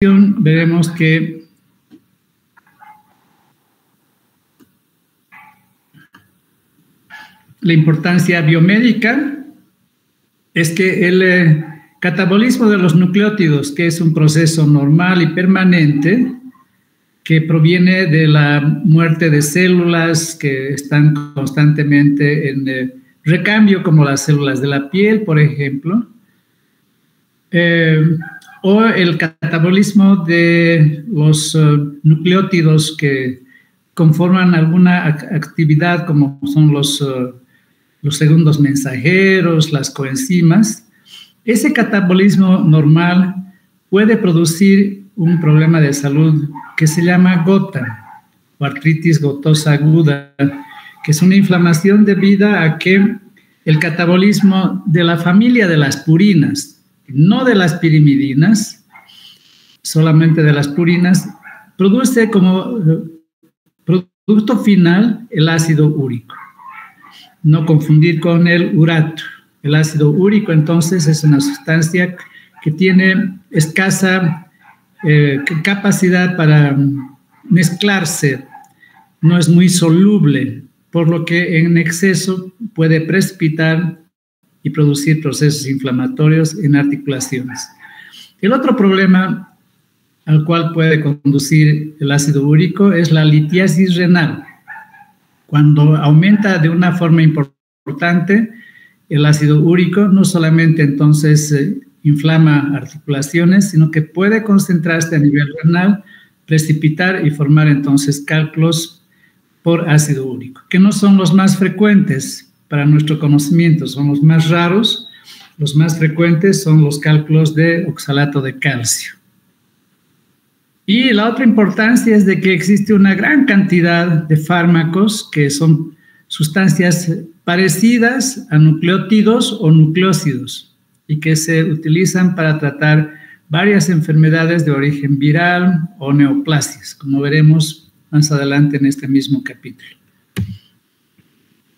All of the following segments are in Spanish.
veremos que la importancia biomédica es que el catabolismo de los nucleótidos, que es un proceso normal y permanente, que proviene de la muerte de células que están constantemente en recambio, como las células de la piel, por ejemplo, o el catabolismo de los nucleótidos que conforman alguna actividad, como son los segundos mensajeros, las coenzimas. Ese catabolismo normal puede producir un problema de salud que se llama gota o artritis gotosa aguda, que es una inflamación debida a que el catabolismo de la familia de las purinas, no de las pirimidinas, solamente de las purinas, produce como producto final el ácido úrico. No confundir con el urato. El ácido úrico, entonces, es una sustancia que tiene escasa capacidad para mezclarse, no es muy soluble, por lo que en exceso puede precipitar y producir procesos inflamatorios en articulaciones. El otro problema al cual puede conducir el ácido úrico es la litiasis renal. Cuando aumenta de una forma importante el ácido úrico, no solamente entonces inflama articulaciones, sino que puede concentrarse a nivel renal, precipitar y formar entonces cálculos por ácido úrico, que no son los más frecuentes para nuestro conocimiento, son los más raros. Los más frecuentes son los cálculos de oxalato de calcio. Y la otra importancia es de que existe una gran cantidad de fármacos que son sustancias parecidas a nucleótidos o nucleócidos y que se utilizan para tratar varias enfermedades de origen viral o neoplasias, como veremos más adelante en este mismo capítulo.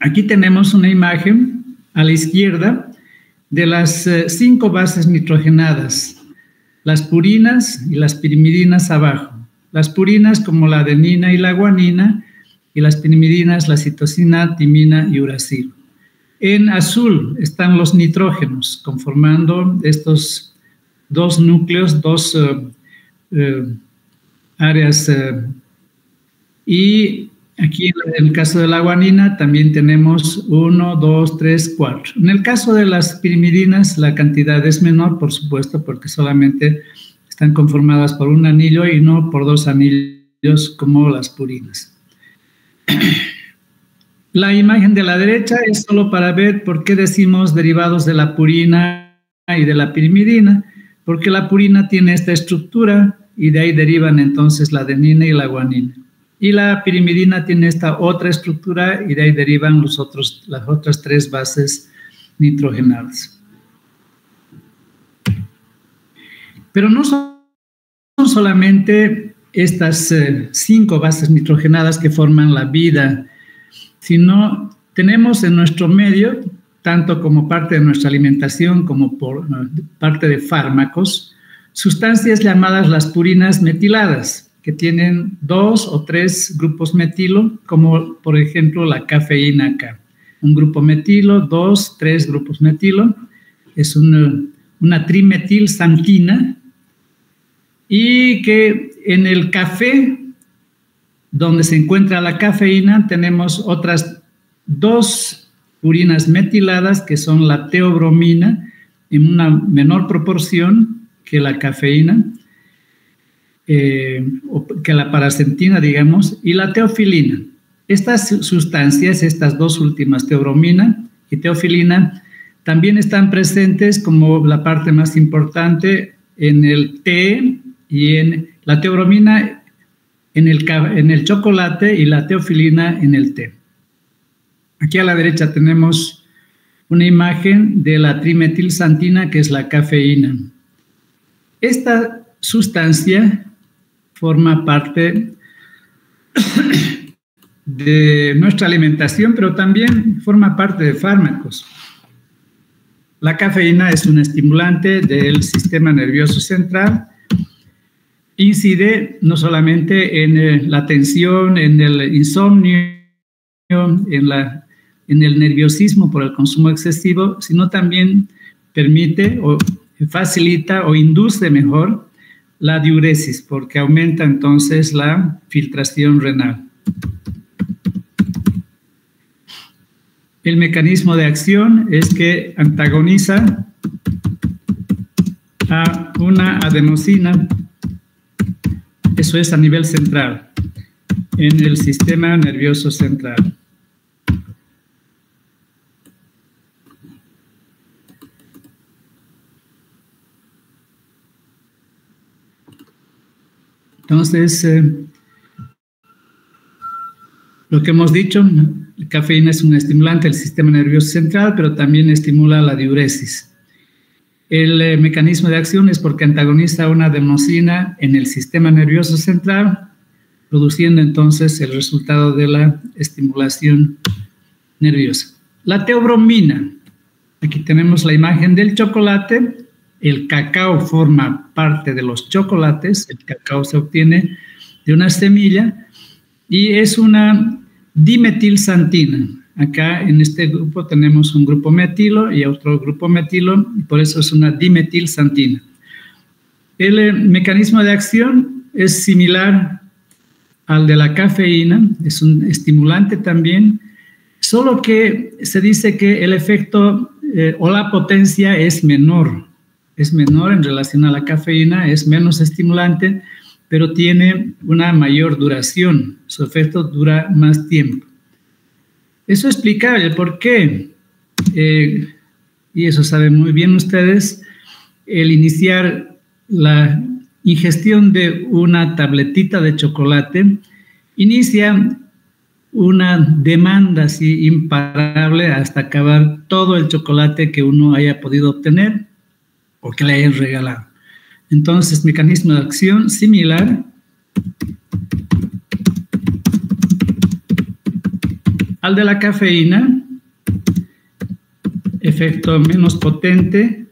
Aquí tenemos una imagen a la izquierda de las 5 bases nitrogenadas, las purinas y las pirimidinas abajo. Las purinas como la adenina y la guanina, y las pirimidinas, la citosina, timina y uracilo. En azul están los nitrógenos, conformando estos dos núcleos, dos áreas. Y aquí en el caso de la guanina también tenemos 1, 2, 3, 4. En el caso de las pirimidinas la cantidad es menor, por supuesto, porque solamente están conformadas por un anillo y no por 2 anillos como las purinas. La imagen de la derecha es solo para ver por qué decimos derivados de la purina y de la pirimidina, porque la purina tiene esta estructura y de ahí derivan entonces la adenina y la guanina. Y la pirimidina tiene esta otra estructura y de ahí derivan las otras 3 bases nitrogenadas. Pero no son solamente estas 5 bases nitrogenadas que forman la vida, sino tenemos en nuestro medio, tanto como parte de nuestra alimentación como por parte de fármacos, sustancias llamadas las purinas metiladas, que tienen 2 o 3 grupos metilo, como por ejemplo la cafeína acá. Un grupo metilo, 2, 3 grupos metilo, es una trimetilsantina, y que en el café, donde se encuentra la cafeína, tenemos otras 2 purinas metiladas, que son la teobromina, en una menor proporción que la cafeína, o que la paracentina, digamos, y la teofilina. Estas sustancias, estas 2 últimas, teobromina y teofilina, también están presentes como la parte más importante en el té y en la teobromina en el chocolate y la teofilina en el té. Aquí a la derecha tenemos una imagen de la trimetilsantina, que es la cafeína. Esta sustancia forma parte de nuestra alimentación, pero también forma parte de fármacos. La cafeína es un estimulante del sistema nervioso central incide no solamente en la tensión, en el insomnio, en el nerviosismo por el consumo excesivo, sino también permite o facilita o induce mejor la diuresis, porque aumenta entonces la filtración renal. El mecanismo de acción es que antagoniza a una adenosina, eso es a nivel central, en el sistema nervioso central. Entonces, lo que hemos dicho, la cafeína es un estimulante del sistema nervioso central, pero también estimula la diuresis. El mecanismo de acción es porque antagoniza una adenosina en el sistema nervioso central, produciendo entonces el resultado de la estimulación nerviosa. La teobromina, aquí tenemos la imagen del chocolate. El cacao forma parte de los chocolates. El cacao se obtiene de una semilla y es una dimetilsantina. Acá en este grupo tenemos un grupo metilo y otro grupo metilo, y por eso es una dimetilsantina. El mecanismo de acción es similar al de la cafeína, es un estimulante también, solo que se dice que el efecto o la potencia es menor en relación a la cafeína, es menos estimulante, pero tiene una mayor duración, su efecto dura más tiempo. Eso explica el por qué, y eso saben muy bien ustedes, el iniciar la ingestión de una tabletita de chocolate inicia una demanda así imparable hasta acabar todo el chocolate que uno haya podido obtener o que le hayan regalado. Entonces, mecanismo de acción similar al de la cafeína, efecto menos potente,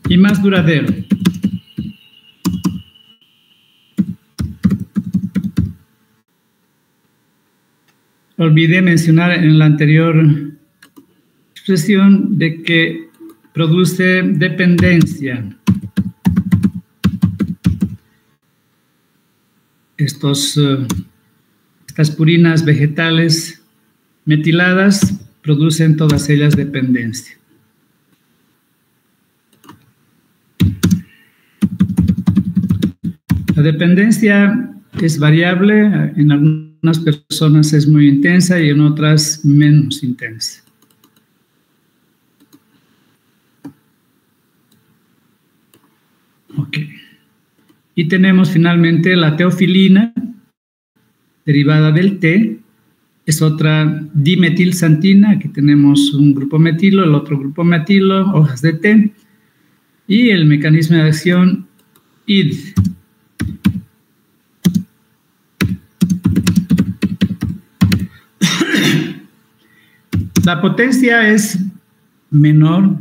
y más duradero. Olvidé mencionar en la anterior expresión de que produce dependencia. Estas purinas vegetales metiladas producen todas ellas dependencia. La dependencia es variable, en algunas personas es muy intensa y en otras menos intensa. Ok. Y tenemos finalmente la teofilina, derivada del té, es otra dimetilsantina. Aquí tenemos un grupo metilo, el otro grupo metilo, hojas de té, y el mecanismo de acción ID. La potencia es menor,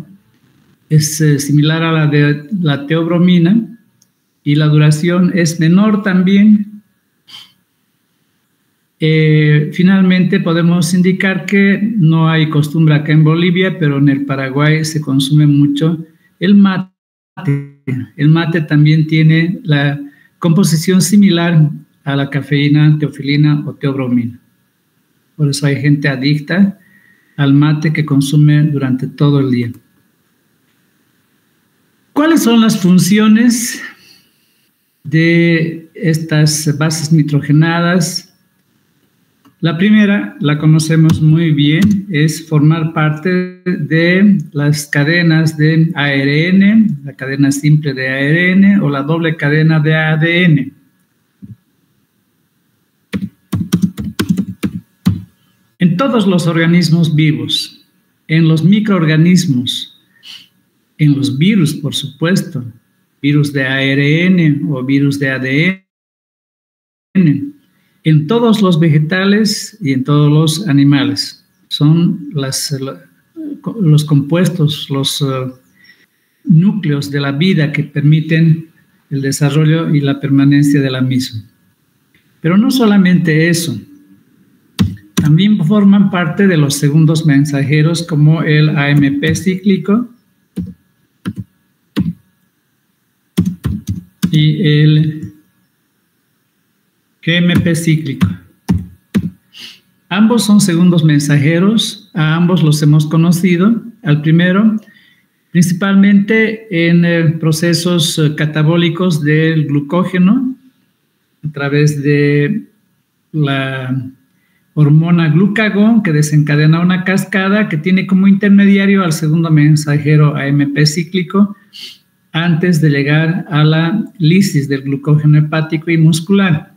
es similar a la de la teobromina, y la duración es menor también. Finalmente podemos indicar que no hay costumbre acá en Bolivia, pero en el Paraguay se consume mucho el mate. El mate también tiene la composición similar a la cafeína, teofilina o teobromina. Por eso hay gente adicta al mate que consume durante todo el día. ¿Cuáles son las funciones de estas bases nitrogenadas? La primera, la conocemos muy bien, es formar parte de las cadenas de ARN, la cadena simple de ARN o la doble cadena de ADN. En todos los organismos vivos, en los microorganismos, en los virus, por supuesto, virus de ARN o virus de ADN, en todos los vegetales y en todos los animales. Son las los compuestos, los núcleos de la vida que permiten el desarrollo y la permanencia de la misma. Pero no solamente eso, también forman parte de los segundos mensajeros como el AMP cíclico y el GMP cíclico. Ambos son segundos mensajeros, a ambos los hemos conocido. Al primero, principalmente en procesos catabólicos del glucógeno, a través de la hormona glucagón que desencadena una cascada que tiene como intermediario al segundo mensajero AMP cíclico antes de llegar a la lisis del glucógeno hepático y muscular.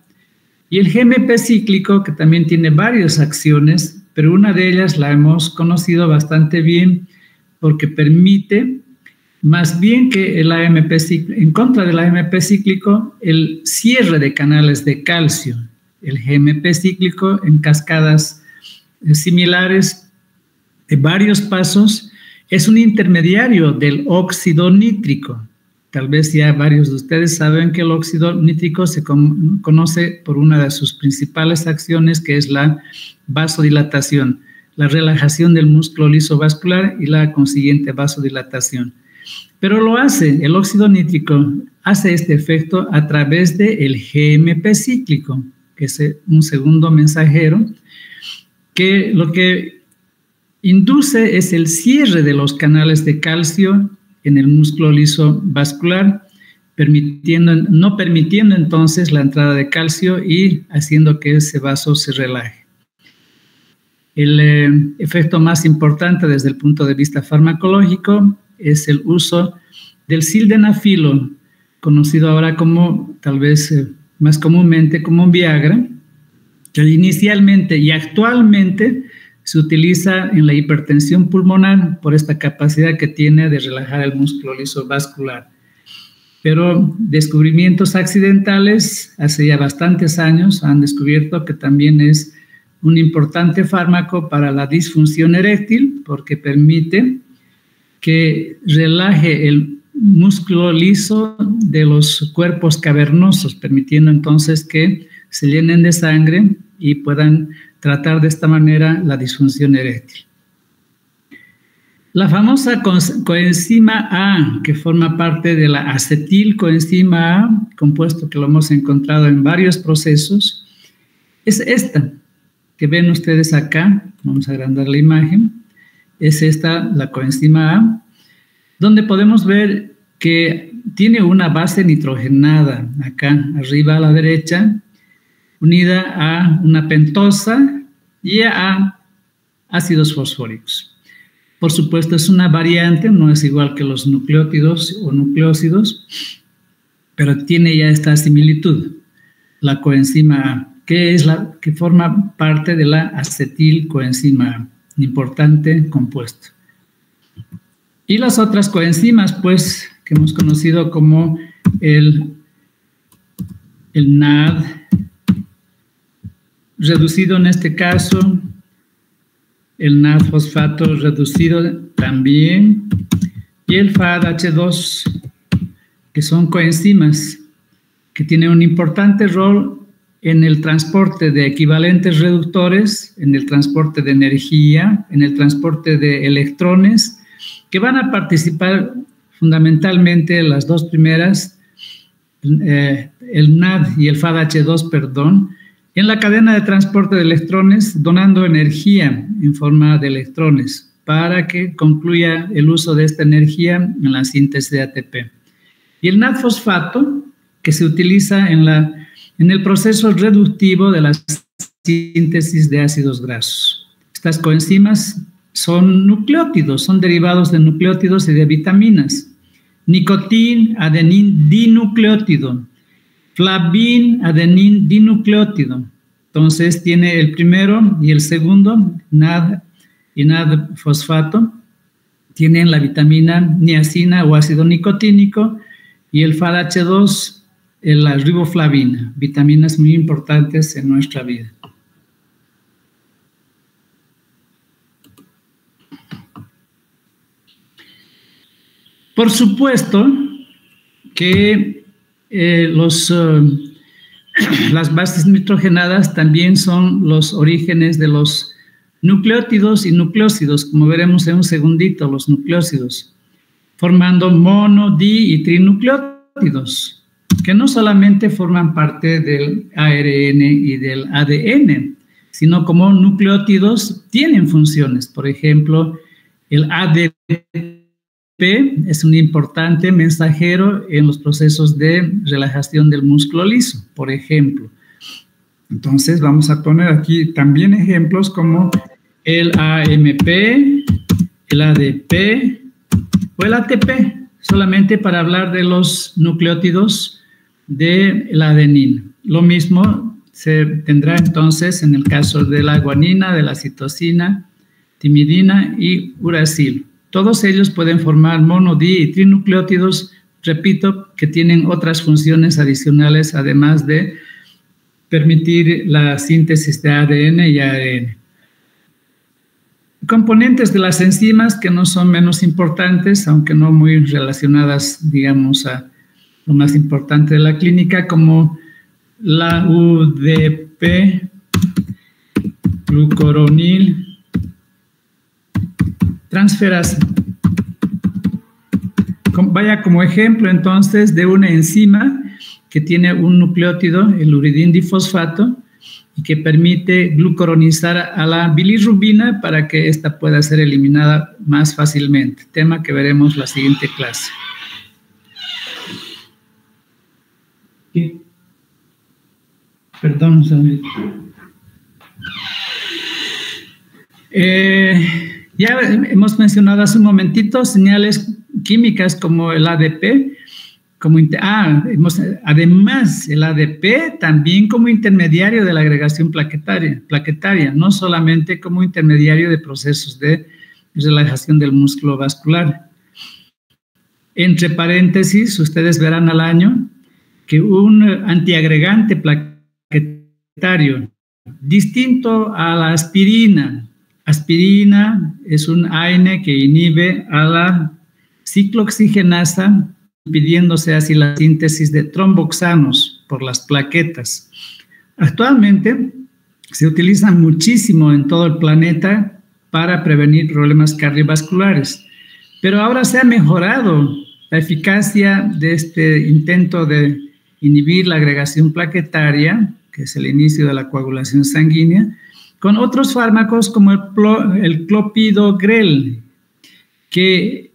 Y el GMP cíclico, que también tiene varias acciones, pero una de ellas la hemos conocido bastante bien porque permite, más bien que el AMP cíclico, en contra del AMP cíclico, el cierre de canales de calcio. El GMP cíclico en cascadas similares de varios pasos es un intermediario del óxido nítrico. Tal vez ya varios de ustedes saben que el óxido nítrico se conoce por una de sus principales acciones, que es la vasodilatación, la relajación del músculo liso vascular y la consiguiente vasodilatación. Pero lo hace, el óxido nítrico hace este efecto a través del GMP cíclico, que es un segundo mensajero, que lo que induce es el cierre de los canales de calcio en el músculo liso vascular, no permitiendo entonces la entrada de calcio y haciendo que ese vaso se relaje. El efecto más importante desde el punto de vista farmacológico es el uso del sildenafilo, conocido ahora como, tal vez más comúnmente, como Viagra, que inicialmente y actualmente se utiliza en la hipertensión pulmonar por esta capacidad que tiene de relajar el músculo liso vascular. Pero descubrimientos accidentales hace ya bastantes años han descubierto que también es un importante fármaco para la disfunción eréctil porque permite que relaje el músculo liso de los cuerpos cavernosos, permitiendo entonces que se llenen de sangre y puedan tratar de esta manera la disfunción eréctil. La famosa coenzima A, que forma parte de la acetilcoenzima A, compuesto que lo hemos encontrado en varios procesos, es esta que ven ustedes acá. Vamos a agrandar la imagen. Es esta, la coenzima A, donde podemos ver que tiene una base nitrogenada acá arriba a la derecha, unida a una pentosa y a ácidos fosfóricos. Por supuesto, es una variante, no es igual que los nucleótidos o nucleósidos, pero tiene ya esta similitud, la coenzima A, que es la que forma parte de la acetilcoenzima A, un importante compuesto. Y las otras coenzimas, pues, que hemos conocido como el NAD, reducido en este caso, el NAD fosfato reducido también, y el FADH2, que son coenzimas que tienen un importante rol en el transporte de equivalentes reductores, en el transporte de energía, en el transporte de electrones, que van a participar fundamentalmente las dos primeras, el NAD y el FADH2, perdón, en la cadena de transporte de electrones, donando energía en forma de electrones para que concluya el uso de esta energía en la síntesis de ATP. Y el NAD fosfato, que se utiliza en el proceso reductivo de la síntesis de ácidos grasos. Estas coenzimas son nucleótidos, son derivados de nucleótidos y de vitaminas. Nicotín, adenín, dinucleótido. Flavin, adenín, dinucleótido. Entonces tiene el primero y el segundo, NAD y NAD fosfato. Tienen la vitamina niacina o ácido nicotínico y el FADH2, la riboflavina, vitaminas muy importantes en nuestra vida. Por supuesto que las bases nitrogenadas también son los orígenes de los nucleótidos y nucleósidos, como veremos en un segundito, los nucleósidos, formando mono, di y trinucleótidos, que no solamente forman parte del ARN y del ADN, sino como nucleótidos tienen funciones. Por ejemplo, el ADP es un importante mensajero en los procesos de relajación del músculo liso, por ejemplo. Entonces, vamos a poner aquí también ejemplos como el AMP, el ADP o el ATP, solamente para hablar de los nucleótidos de la adenina. Lo mismo se tendrá entonces en el caso de la guanina, de la citosina, timidina y uracilo. Todos ellos pueden formar mono, di y trinucleótidos, repito, que tienen otras funciones adicionales, además de permitir la síntesis de ADN y ARN. Componentes de las enzimas que no son menos importantes, aunque no muy relacionadas, digamos, a lo más importante de la clínica, como la UDP, glucuronil, transferasa. Vaya como ejemplo entonces de una enzima que tiene un nucleótido, el uridindifosfato, y que permite glucuronizar a la bilirrubina para que ésta pueda ser eliminada más fácilmente, tema que veremos la siguiente clase. ¿Qué? Perdón, un segundito. Ya hemos mencionado hace un momentito señales químicas como el ADP, además el ADP también como intermediario de la agregación plaquetaria, no solamente como intermediario de procesos de relajación del músculo vascular. Entre paréntesis, ustedes verán al año que un antiagregante plaquetario distinto a la aspirina. Aspirina es un AINE que inhibe a la ciclooxigenasa, impidiéndose así la síntesis de tromboxanos por las plaquetas. Actualmente se utiliza muchísimo en todo el planeta para prevenir problemas cardiovasculares, pero ahora se ha mejorado la eficacia de este intento de inhibir la agregación plaquetaria, que es el inicio de la coagulación sanguínea, con otros fármacos como el clopidogrel, que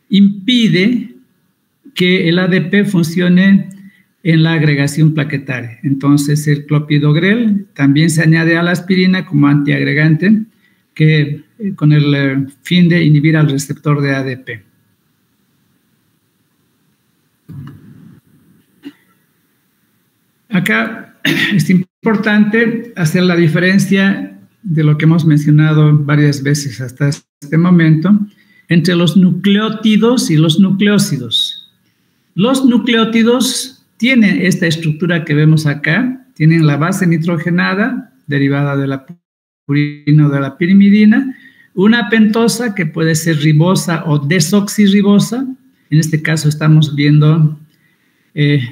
impide que el ADP funcione en la agregación plaquetaria. Entonces, el clopidogrel también se añade a la aspirina como antiagregante con el fin de inhibir al receptor de ADP. Acá es importante hacer la diferencia de lo que hemos mencionado varias veces hasta este momento entre los nucleótidos y los nucleósidos. Los nucleótidos tienen esta estructura que vemos acá, tienen la base nitrogenada derivada de la purina o de la pirimidina, una pentosa que puede ser ribosa o desoxirribosa. En este caso estamos viendo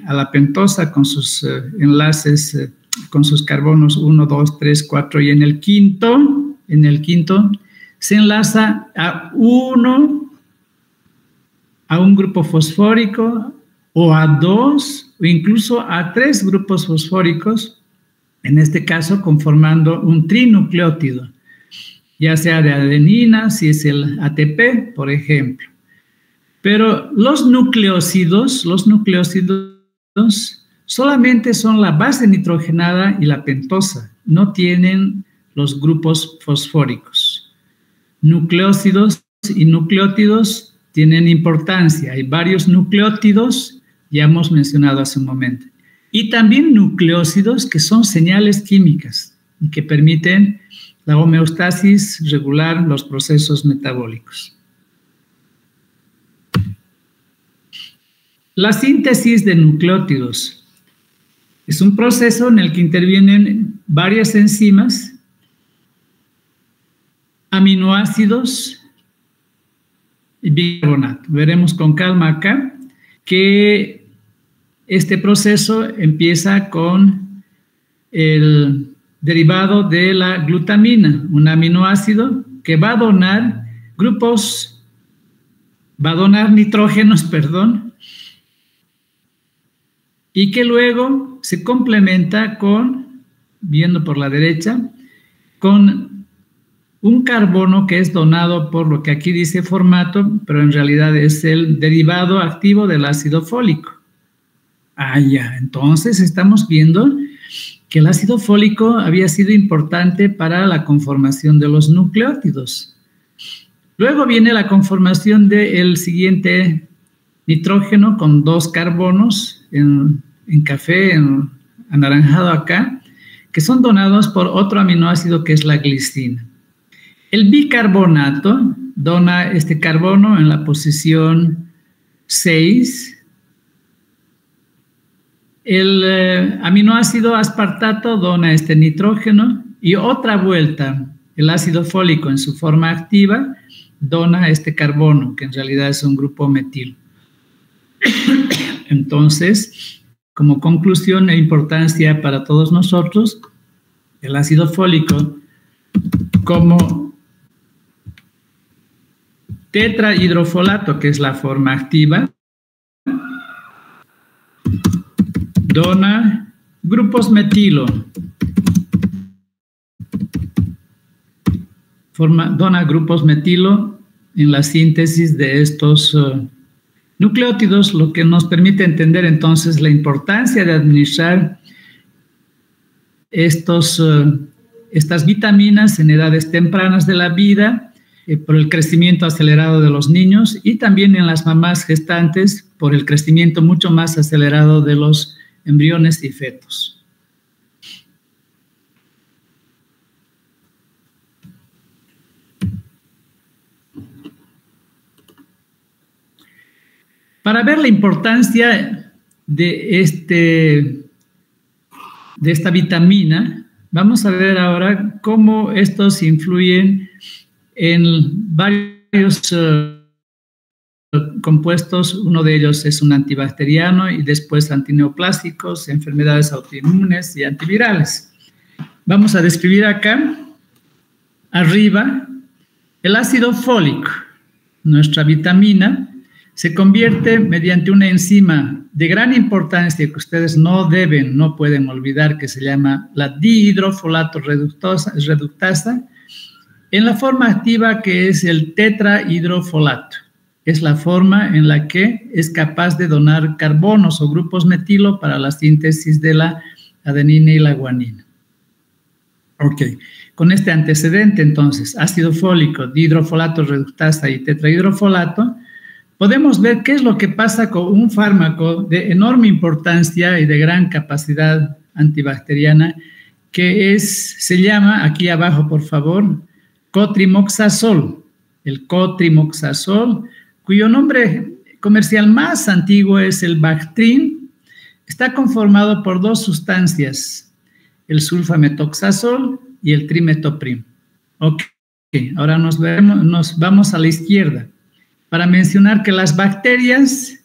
a la pentosa con sus enlaces, con sus carbonos 1, 2, 3, 4 y en el quinto se enlaza a un grupo fosfórico o a 2 o incluso a 3 grupos fosfóricos, en este caso conformando un trinucleótido, ya sea de adenina, si es el ATP, por ejemplo. Pero los nucleósidos solamente son la base nitrogenada y la pentosa, no tienen los grupos fosfóricos. Nucleósidos y nucleótidos tienen importancia. Hay varios nucleótidos, ya hemos mencionado hace un momento. Y también nucleósidos que son señales químicas y que permiten la homeostasis regular los procesos metabólicos. La síntesis de nucleótidos es un proceso en el que intervienen varias enzimas, aminoácidos y bicarbonato. Veremos con calma acá que este proceso empieza con el derivado de la glutamina, un aminoácido que va a donar nitrógenos, perdón, y que luego se complementa con, viendo por la derecha, con un carbono que es donado por lo que aquí dice formato, pero en realidad es el derivado activo del ácido fólico. Ah, ya, entonces estamos viendo que el ácido fólico había sido importante para la conformación de los nucleótidos. Luego viene la conformación del siguiente nitrógeno con 2 carbonos en café, en anaranjado acá, que son donados por otro aminoácido que es la glicina. El bicarbonato dona este carbono en la posición 6. El aminoácido aspartato dona este nitrógeno y otra vuelta, el ácido fólico en su forma activa dona este carbono, que en realidad es un grupo metilo. Entonces, como conclusión e importancia para todos nosotros, el ácido fólico como tetrahidrofolato, que es la forma activa, dona grupos metilo, dona grupos metilo en la síntesis de estos nucleótidos, lo que nos permite entender entonces la importancia de administrar estas vitaminas en edades tempranas de la vida, por el crecimiento acelerado de los niños y también en las mamás gestantes por el crecimiento mucho más acelerado de los embriones y fetos. Para ver la importancia de esta vitamina, vamos a ver ahora cómo estos influyen en varios compuestos. Uno de ellos es un antibacteriano y después antineoplásicos, enfermedades autoinmunes y antivirales. Vamos a describir acá, arriba, el ácido fólico, nuestra vitamina, se convierte mediante una enzima de gran importancia que ustedes no pueden olvidar, que se llama la dihidrofolato reductasa, en la forma activa que es el tetrahidrofolato. Es la forma en la que es capaz de donar carbonos o grupos metilo para la síntesis de la adenina y la guanina. Ok, con este antecedente entonces, ácido fólico, dihidrofolato reductasa y tetrahidrofolato, podemos ver qué es lo que pasa con un fármaco de enorme importancia y de gran capacidad antibacteriana, que se llama, aquí abajo por favor, cotrimoxazol. El cotrimoxazol, cuyo nombre comercial más antiguo es el Bactrim, está conformado por 2 sustancias, el sulfametoxazol y el trimetoprim. Ok, ahora nos vamos a la izquierda para mencionar que las bacterias,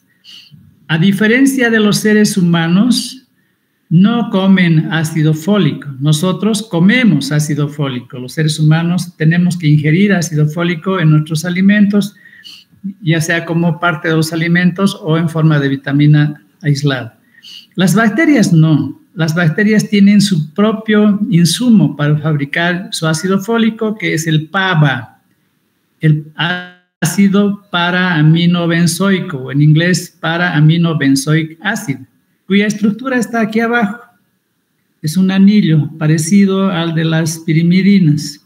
a diferencia de los seres humanos, no comen ácido fólico. Nosotros comemos ácido fólico. Los seres humanos tenemos que ingerir ácido fólico en nuestros alimentos, ya sea como parte de los alimentos o en forma de vitamina aislada. Las bacterias no. Las bacterias tienen su propio insumo para fabricar su ácido fólico, que es el PABA, el ácido para-aminobenzoico, o en inglés para-aminobenzoic acid, cuya estructura está aquí abajo. Es un anillo parecido al de las pirimidinas.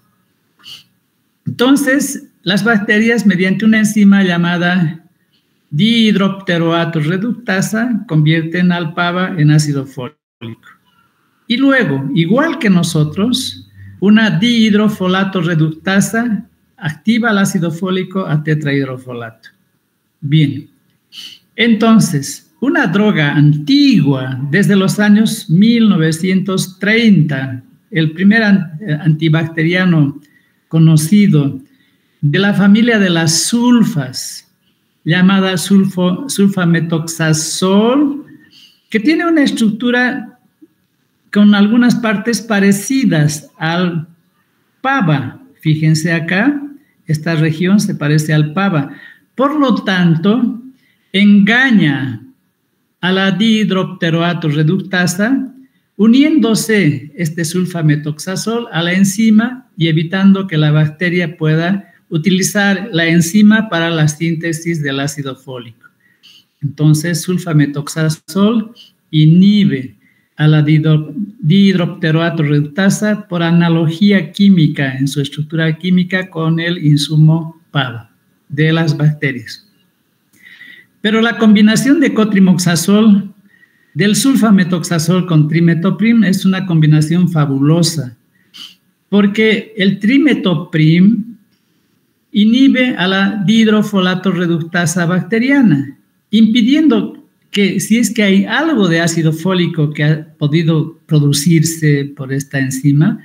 Entonces, las bacterias, mediante una enzima llamada dihidropteroato reductasa, convierten al PABA en ácido fólico. Y luego, igual que nosotros, una dihidrofolato reductasa activa el ácido fólico a tetrahidrofolato. Bien, entonces, una droga antigua, desde los años 1930, el primer antibacteriano conocido de la familia de las sulfas, llamada sulfametoxazol, que tiene una estructura con algunas partes parecidas al PABA. Fíjense acá, esta región se parece al PABA. Por lo tanto, engaña a la dihidropteroato reductasa, uniéndose este sulfametoxazol a la enzima y evitando que la bacteria pueda utilizar la enzima para la síntesis del ácido fólico. Entonces, sulfametoxazol inhibe a la dihidropteroato reductasa por analogía química en su estructura química con el insumo PABA de las bacterias. Pero la combinación de cotrimoxazol, del sulfametoxazol con trimetoprim, es una combinación fabulosa, porque el trimetoprim inhibe a la dihidrofolato reductasa bacteriana, impidiendo que si es que hay algo de ácido fólico que ha podido producirse por esta enzima,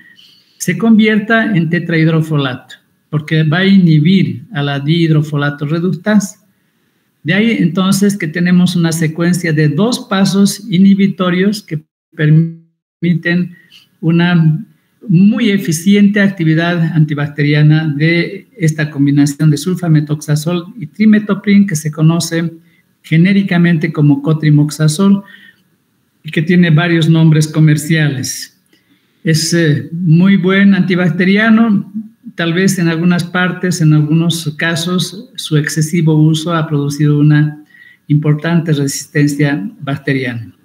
se convierta en tetrahidrofolato, porque va a inhibir a la dihidrofolato reductasa. De ahí entonces que tenemos una secuencia de 2 pasos inhibitorios que permiten una muy eficiente actividad antibacteriana de esta combinación de sulfametoxazol y trimetoprim, que se conoce genéricamente como cotrimoxazol y que tiene varios nombres comerciales. Es muy buen antibacteriano. Tal vez en algunas partes, en algunos casos, su excesivo uso ha producido una importante resistencia bacteriana.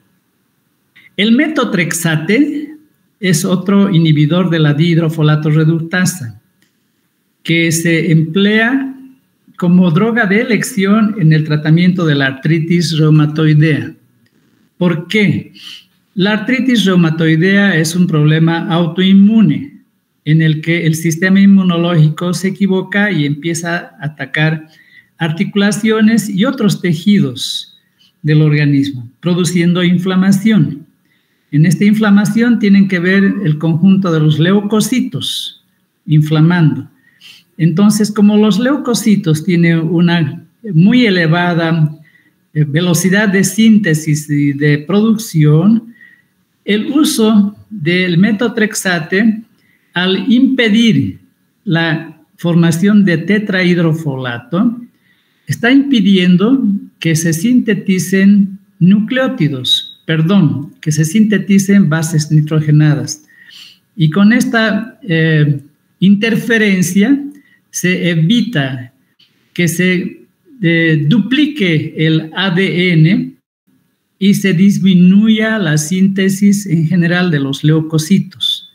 El metotrexate es otro inhibidor de la dihidrofolato reductasa, que se emplea como droga de elección en el tratamiento de la artritis reumatoidea. ¿Por qué? La artritis reumatoidea es un problema autoinmune, en el que el sistema inmunológico se equivoca y empieza a atacar articulaciones y otros tejidos del organismo, produciendo inflamación. En esta inflamación tienen que ver el conjunto de los leucocitos inflamando. Entonces, como los leucocitos tienen una muy elevada velocidad de síntesis y de producción, el uso del metotrexate, al impedir la formación de tetrahidrofolato, está impidiendo que se sinteticen que se sinteticen bases nitrogenadas. Y con esta interferencia se evita que se duplique el ADN y se disminuya la síntesis en general de los leucocitos.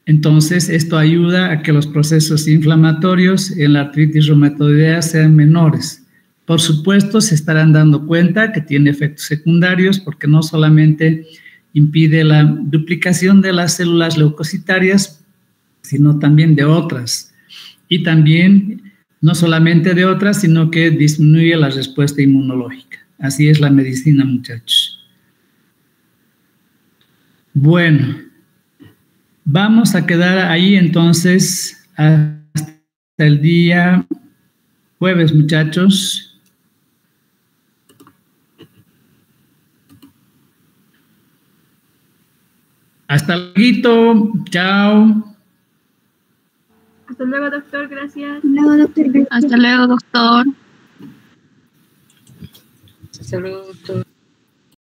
Entonces, esto ayuda a que los procesos inflamatorios en la artritis reumatoidea sean menores. Por supuesto, se estarán dando cuenta que tiene efectos secundarios porque no solamente impide la duplicación de las células leucocitarias, sino también de otras. Y también, no solamente de otras, sino que disminuye la respuesta inmunológica. Así es la medicina, muchachos. Bueno, vamos a quedar ahí entonces hasta el día jueves, muchachos. Hasta luego, chao. Hasta luego, doctor, gracias. Hasta luego, doctor. Hasta luego, doctor.